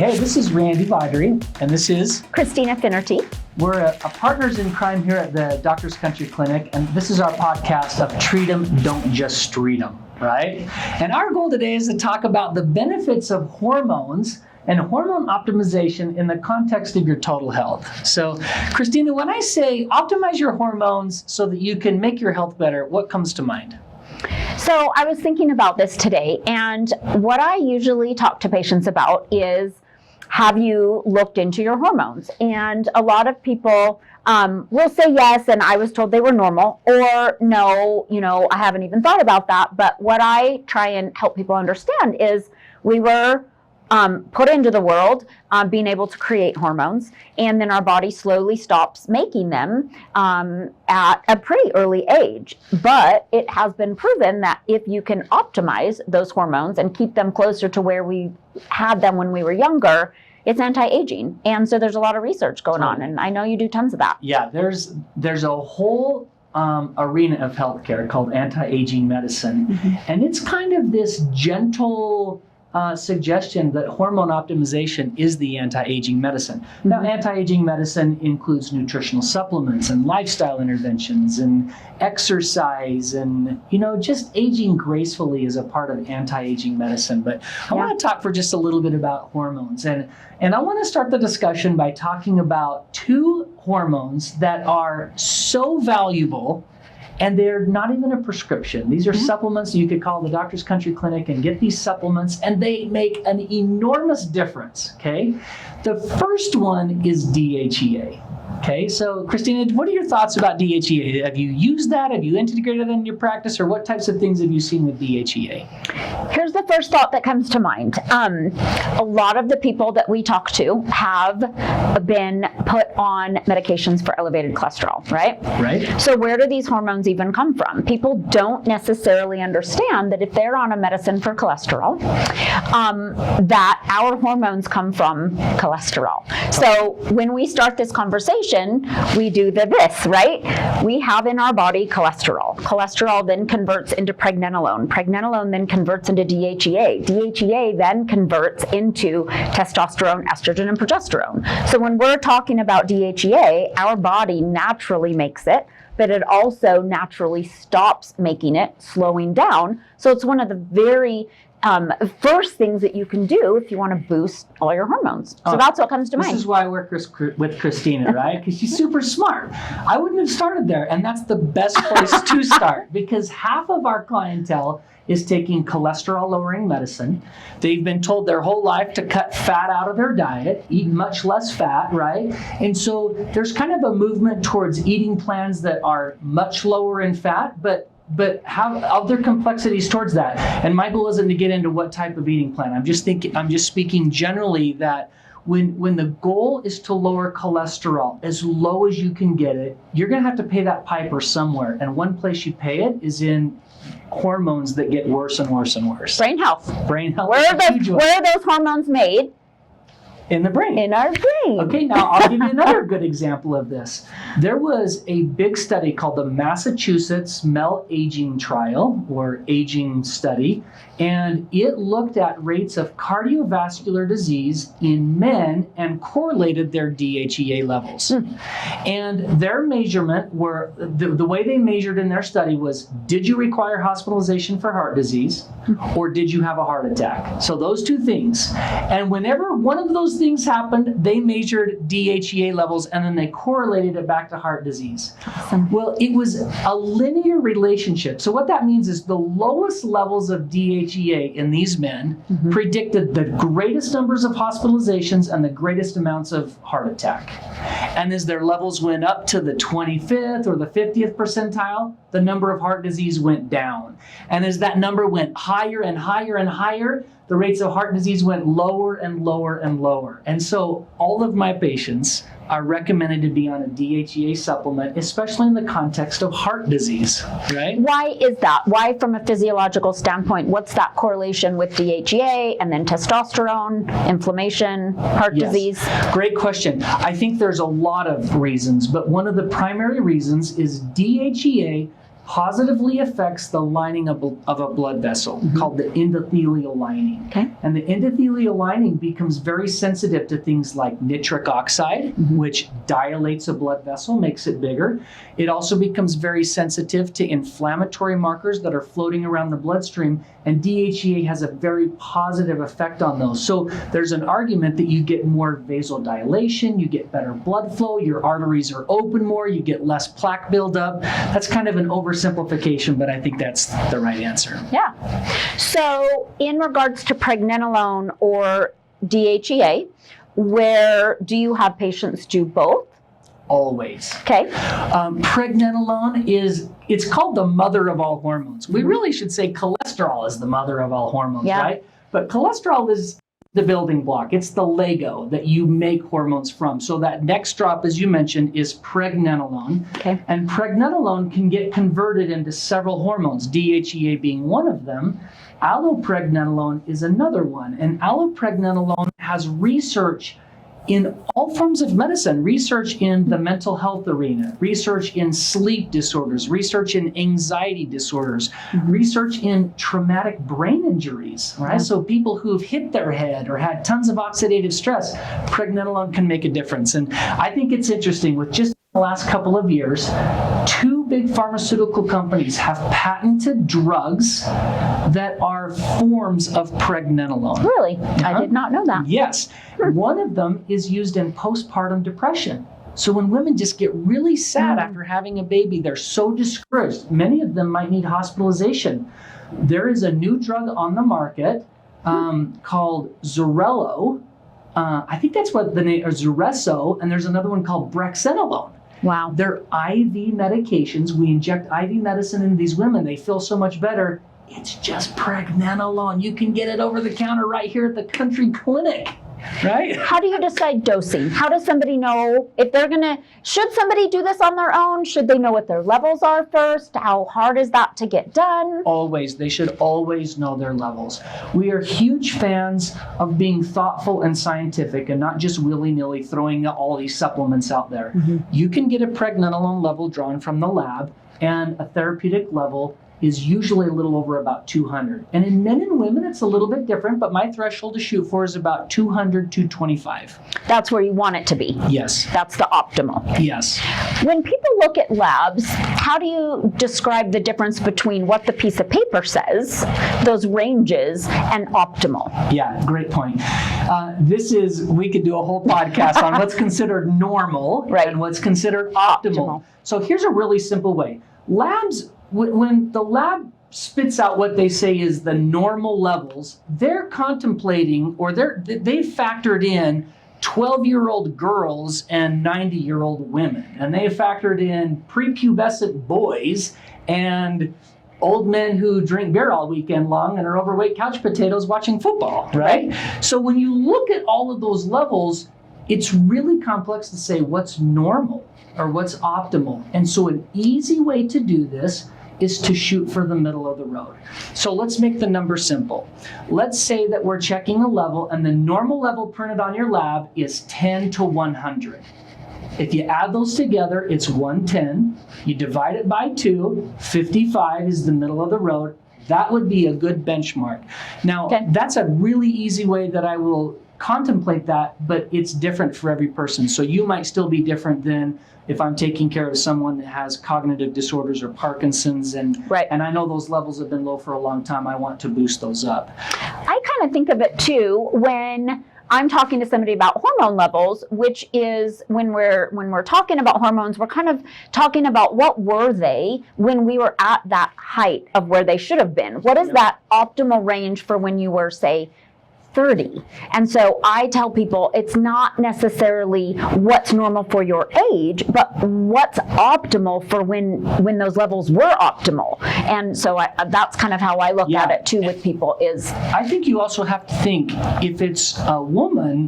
Hey, this is Randy and this is Christina Finnerty. We're a partners in crime here at the Doctor's Country Clinic, and this is our podcast of Treat 'em, Don't Just Treat 'em, right? And our goal today is to talk about the benefits of hormones and hormone optimization in the context of your total health. So, Christina, when I say optimize your hormones so that you can make your health better, what comes to mind? So I was thinking about this today, and what I usually talk to patients about is, have you looked into your hormones? And a lot of people will say yes, and I was told they were normal, or no, I haven't even thought about that. But what I try and help people understand is we were put into the world being able to create hormones, and then our body slowly stops making them at a pretty early age. But it has been proven that if you can optimize those hormones and keep them closer to where we had them when we were younger, it's anti-aging. And so there's a lot of research going on, and I know you do tons of that. Yeah, there's a whole arena of healthcare called anti-aging medicine, and it's kind of this gentle suggestion that hormone optimization is the anti-aging medicine. Now, anti-aging medicine includes nutritional supplements and lifestyle interventions and exercise and, just aging gracefully is a part of anti-aging medicine. But I want to talk for just a little bit about hormones. And I want to start the discussion by talking about two hormones that are so valuable, and they're not even a prescription. These are supplements. You could call the Doctor's Country Clinic and get these supplements, and they make an enormous difference, okay? The first one is DHEA, okay? So, Christina, what are your thoughts about DHEA? Have you used that? Have you integrated it in your practice, or what types of things have you seen with DHEA? Here's the first thought that comes to mind. A lot of the people that we talk to have been put on medications for elevated cholesterol, right? Right. So where do these hormones even come from? People don't necessarily understand that if they're on a medicine for cholesterol, that our hormones come from cholesterol. So when we start this conversation, we do this, right? We have in our body cholesterol. Cholesterol then converts into pregnenolone. Pregnenolone then converts into DHEA. DHEA then converts into testosterone, estrogen, and progesterone. So when we're talking about DHEA, our body naturally makes it, but it also naturally stops making it, slowing down. So it's one of the very first things that you can do if you want to boost all your hormones. So that's what comes to mind. This is why I work with Christina, right? Because she's super smart. I wouldn't have started there, and that's the best place to start, because half of our clientele is taking cholesterol-lowering medicine. They've been told their whole life to cut fat out of their diet, eat much less fat, right? And so there's kind of a movement towards eating plans that are much lower in fat, but have other complexities towards that. And my goal isn't to get into what type of eating plan. I'm just speaking generally that when the goal is to lower cholesterol as low as you can get it, you're going to have to pay that piper somewhere. And one place you pay it is in hormones that get worse and worse and worse. Brain health. Brain health. Where are those hormones made? In the brain. In our brain. Okay, now I'll give you another good example of this. There was a big study called the Massachusetts Mel Aging Trial, or Aging Study, and it looked at rates of cardiovascular disease in men and correlated their DHEA levels. And their measurement were, the way they measured in their study was, did you require hospitalization for heart disease, or did you have a heart attack? So those two things. And whenever one of those things happened, they measured DHEA levels, and then they correlated it back to heart disease. Awesome. Well, it was a linear relationship. So what that means is the lowest levels of DHEA in these men predicted the greatest numbers of hospitalizations and the greatest amounts of heart attack. And as their levels went up to the 25th or the 50th percentile, the number of heart disease went down. And as that number went higher and higher and higher, the rates of heart disease went lower and lower and lower. And so all of my patients are recommended to be on a DHEA supplement, especially in the context of heart disease, right? Why is that? Why, from a physiological standpoint, what's that correlation with DHEA and then testosterone, inflammation, heart disease? Great question. I think there's a lot of reasons, but one of the primary reasons is DHEA positively affects the lining of a blood vessel called the endothelial lining. Okay. And the endothelial lining becomes very sensitive to things like nitric oxide, which dilates a blood vessel, makes it bigger. It also becomes very sensitive to inflammatory markers that are floating around the bloodstream, and DHEA has a very positive effect on those. So there's an argument that you get more vasodilation, you get better blood flow, your arteries are open more, you get less plaque buildup. That's kind of an oversimplification, but I think that's the right answer. Yeah. So in regards to pregnenolone or DHEA, where do you have patients do both? Always. Okay. Pregnenolone it's called the mother of all hormones. We really should say cholesterol is the mother of all hormones, right? But cholesterol is the building block. It's the Lego that you make hormones from. So that next drop, as you mentioned, is pregnenolone. Okay. And pregnenolone can get converted into several hormones, DHEA being one of them. Allopregnenolone is another one. And allopregnenolone has research in all forms of medicine, research in the mental health arena, research in sleep disorders, research in anxiety disorders, research in traumatic brain injuries, right? So people who've hit their head or had tons of oxidative stress, pregnenolone can make a difference. And I think it's interesting, with just the last couple of years, 2 big pharmaceutical companies have patented drugs that are forms of pregnenolone. Really? I did not know that. Yes. One of them is used in postpartum depression. So when women just get really sad after having a baby, they're so discouraged. Many of them might need hospitalization. There is a new drug on the market called Xarelto. I think that's what the name is, Xuresso, and there's another one called brexanolone. Wow. They're IV medications. We inject IV medicine into these women. They feel so much better. It's just pregnenolone. You can get it over the counter right here at the country clinic, right? How do you decide dosing? How does somebody know if they're should somebody do this on their own? Should they know what their levels are first? How hard is that to get done? Always. They should always know their levels. We are huge fans of being thoughtful and scientific and not just willy-nilly throwing all these supplements out there. You can get a pregnenolone level drawn from the lab, and a therapeutic level is usually a little over about 200. And in men and women, it's a little bit different, but my threshold to shoot for is about 200, 225. That's where you want it to be. Yes. That's the optimal. Yes. When people look at labs, how do you describe the difference between what the piece of paper says, those ranges, and optimal? Yeah, great point. We could do a whole podcast on what's considered normal and what's considered optimal. So here's a really simple way. Labs, when the lab spits out what they say is the normal levels, they're contemplating, or they've factored in 12-year-old girls and 90-year-old women. And they factored in prepubescent boys and old men who drink beer all weekend long and are overweight couch potatoes watching football, right? So when you look at all of those levels, it's really complex to say what's normal or what's optimal. And so an easy way to do this is to shoot for the middle of the road. So let's make the number simple. Let's say that we're checking a level and the normal level printed on your lab is 10 to 100. If you add those together, it's 110. You divide it by 2, 55 is the middle of the road. That would be a good benchmark. Now, that's a really easy way that I will contemplate that, but it's different for every person. So you might still be different than if I'm taking care of someone that has cognitive disorders or Parkinson's, and I know those levels have been low for a long time. I want to boost those up. I kind of think of it too when I'm talking to somebody about hormone levels, which is when we're talking about hormones, we're kind of talking about what were they when we were at that height of where they should have been. What is that optimal range for when you were, say, 30? And so I tell people it's not necessarily what's normal for your age, but what's optimal for when those levels were optimal. And so that's kind of how I look at it too with people is. I think you also have to think, if it's a woman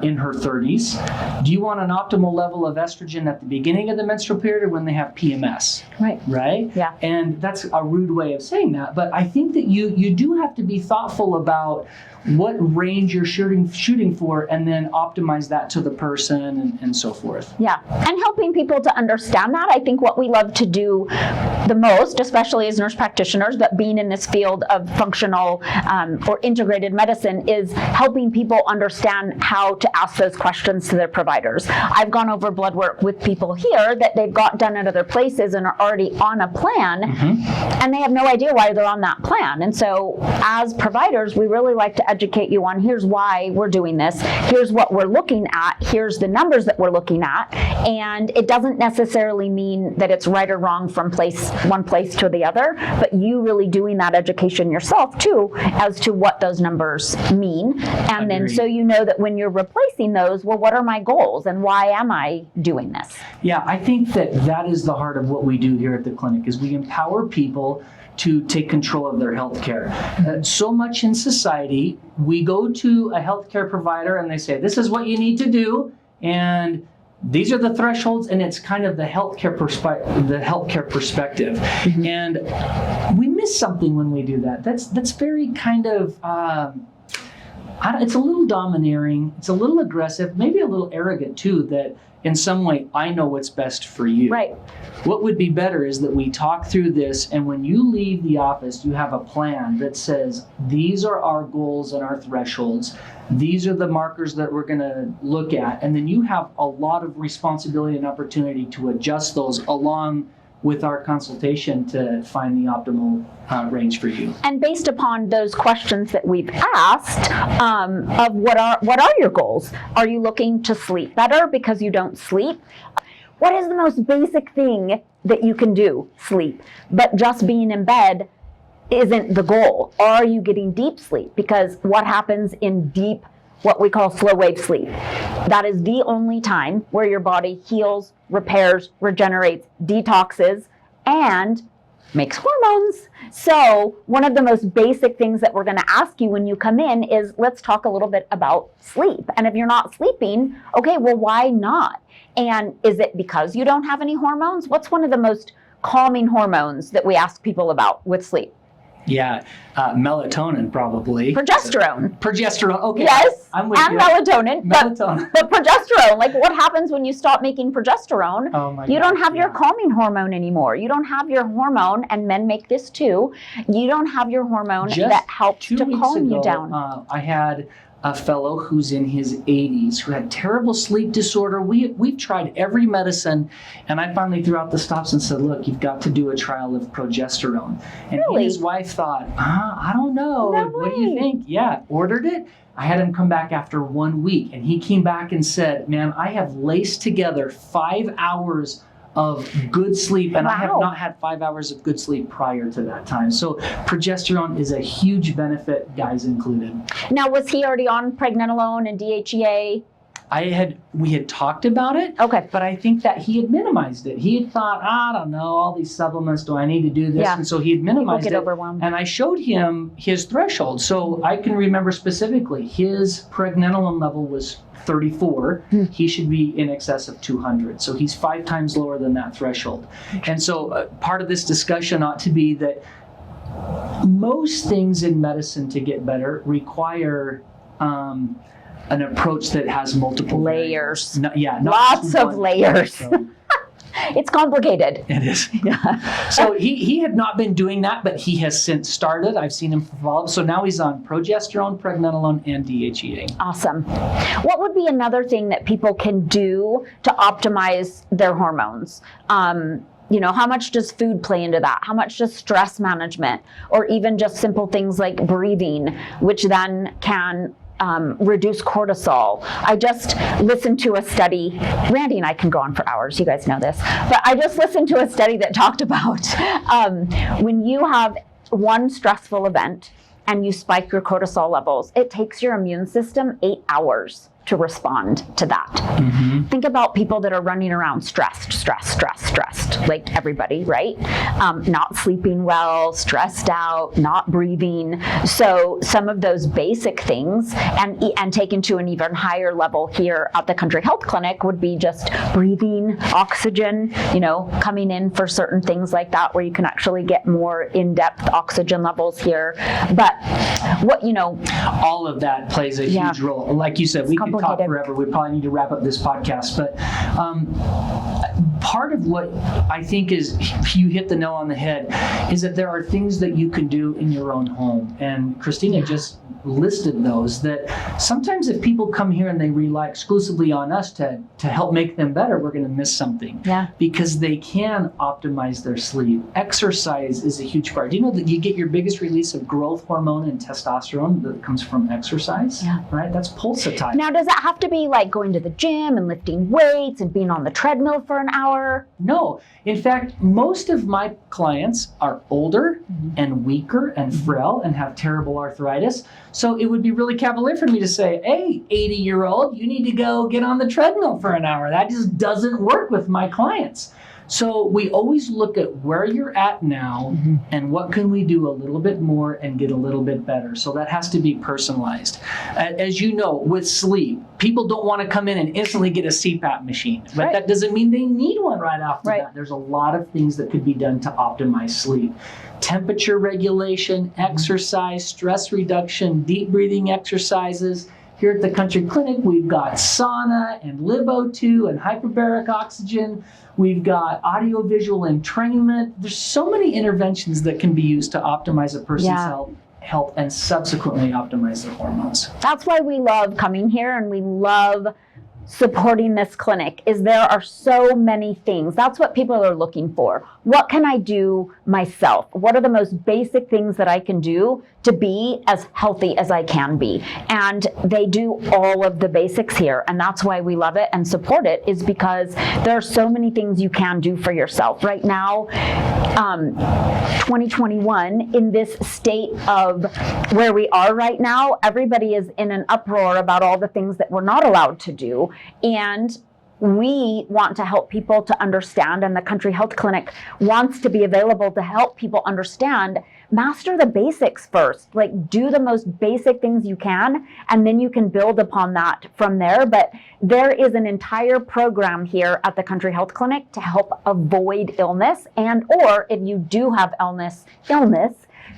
in her 30s, do you want an optimal level of estrogen at the beginning of the menstrual period or when they have PMS? Right? Yeah. And that's a rude way of saying that, but I think that you do have to be thoughtful about what range you're shooting for, and then optimize that to the person and so forth. Yeah, and helping people to understand that. I think what we love to do the most, especially as nurse practitioners, but being in this field of functional or integrated medicine, is helping people understand how to ask those questions to their providers. I've gone over blood work with people here that they've got done at other places and are already on a plan, and they have no idea why they're on that plan. And so as providers, we really like to educate you on, here's why we're doing this, here's what we're looking at, here's the numbers that we're looking at, and it doesn't necessarily mean that it's right or wrong from one place to the other, but you really doing that education yourself too as to what those numbers mean. And then so you know that when you're replacing those, well, what are my goals and why am I doing this? Yeah, I think that is the heart of what we do here at the clinic, is we empower people to take control of their healthcare. So much in society, we go to a healthcare provider and they say, this is what you need to do, and these are the thresholds, and it's kind of the healthcare perspective. And we miss something when we do that. That's very kind of, it's a little domineering, it's a little aggressive, maybe a little arrogant too, that in some way, I know what's best for you. Right. What would be better is that we talk through this, and when you leave the office, you have a plan that says, these are our goals and our thresholds. These are the markers that we're going to look at. And then you have a lot of responsibility and opportunity to adjust those along with our consultation to find the optimal range for you. And based upon those questions that we've asked, of what are your goals? Are you looking to sleep better because you don't sleep? What is the most basic thing that you can do? Sleep. But just being in bed isn't the goal. Are you getting deep sleep? Because what happens in deep, what we call slow wave sleep, that is the only time where your body heals, repairs, regenerates, detoxes, and makes hormones. So one of the most basic things that we're going to ask you when you come in is, let's talk a little bit about sleep. And if you're not sleeping, okay, well, why not? And is it because you don't have any hormones? What's one of the most calming hormones that we ask people about with sleep? Yeah, melatonin probably. Progesterone. Progesterone, okay. Yes, I'm with and you. melatonin. Melatonin. But progesterone, like what happens when you stop making progesterone? Oh my you don't gosh, have your yeah. calming hormone anymore. You don't have your hormone, and men make this too. You don't have your hormone Just that helps 2 to weeks calm ago, you down. I had a fellow who's in his 80s who had terrible sleep disorder. We've tried every medicine, and I finally threw out the stops and said, look, you've got to do a trial of progesterone. And Really? his wife thought, I don't know. No What do you way. think? Yeah, ordered it. I had him come back after 1 week, and he came back and said, man, I have laced together 5 hours of good sleep, and I have Wow. not had 5 hours of good sleep prior to that time. So progesterone is a huge benefit, guys included. Now, was he already on pregnenolone and DHEA? We had talked about it, Okay. but I think that he had minimized it. He had thought, I don't know, all these supplements, do I need to do this? Yeah. And so he had People minimized get it. overwhelmed. And I showed him his threshold. So I can remember specifically, his pregnenolone level was 34. He should be in excess of 200. So he's 5 times lower than that threshold. And so part of this discussion ought to be that most things in medicine to get better require an approach that has multiple Layers. variables. Not Lots just of one. layers. So It's complicated. it is. Yeah. So he had not been doing that, but he has since started. I've seen him evolve. So now he's on progesterone, pregnenolone, and DHEA. Awesome. What would be another thing that people can do to optimize their hormones? How much does food play into that? How much does stress management, or even just simple things like breathing, which then can reduce cortisol? I just listened to a study. Randy and I can go on for hours. You guys know this. But I just listened to a study that talked about when you have one stressful event and you spike your cortisol levels, it takes your immune system 8 hours to respond to that. Think about people that are running around stressed, like everybody, right? Not sleeping well, stressed out, not breathing. So some of those basic things, and taken to an even higher level here at the Country Health Clinic, would be just breathing, oxygen, coming in for certain things like that, where you can actually get more in-depth oxygen levels here. But all of that plays a huge role. Like you said, we could talk forever. We probably need to wrap up this podcast, but part of what I think is, you hit the nail on the head, is that there are things that you can do in your own home. And Christina just listed those, that sometimes if people come here and they rely exclusively on us to help make them better, we're going to miss something. Because they can optimize their sleep. Exercise is a huge part. Do you know that you get your biggest release of growth hormone and testosterone that comes from exercise? Right? That's pulsatile. Now, does that have to be like going to the gym and lifting weights and being on the treadmill for an hour? No. In fact, most of my clients are older and weaker and frail and have terrible arthritis. So it would be really cavalier for me to say, hey, 80-year-old, you need to go get on the treadmill for an hour. That just doesn't work with my clients. So we always look at where you're at now and what can we do a little bit more and get a little bit better. So that has to be personalized. As you know, with sleep, people don't want to come in and instantly get a CPAP machine, but that doesn't mean they need one right off the bat. There's a lot of things that could be done to optimize sleep. Temperature regulation, exercise, stress reduction, deep breathing exercises. Here at the Country Clinic, we've got sauna and LiveO2 and hyperbaric oxygen. We've got audiovisual entrainment. There's so many interventions that can be used to optimize a person's health and subsequently optimize their hormones. That's why we love coming here, and we love supporting this clinic, is there are so many things. That's what people are looking for. What can I do myself? What are the most basic things that I can do to be as healthy as I can be? And they do all of the basics here. And that's why we love it and support it, is because there are so many things you can do for yourself. Right now, 2021, in this state of where we are right now, everybody is in an uproar about all the things that we're not allowed to do. And we want to help people to understand, and the Country Health Clinic wants to be available to help people understand. Master the basics first. Like, do the most basic things you can, and then you can build upon that from there. But there is an entire program here at the Country Health Clinic to help avoid illness, and or if you do have illness,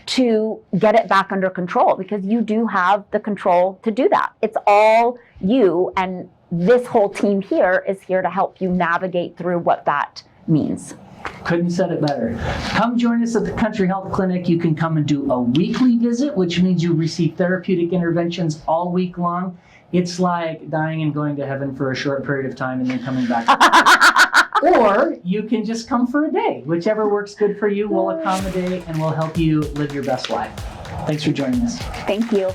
to get it back under control, because you do have the control to do that. It's all you, and this whole team here is here to help you navigate through what that means. Couldn't have said it better. Come join us at the Country Health Clinic. You can come and do a weekly visit, which means you receive therapeutic interventions all week long. It's like dying and going to heaven for a short period of time and then coming back. Or you can just come for a day. Whichever works good for you, we'll accommodate and we'll help you live your best life. Thanks for joining us. Thank you.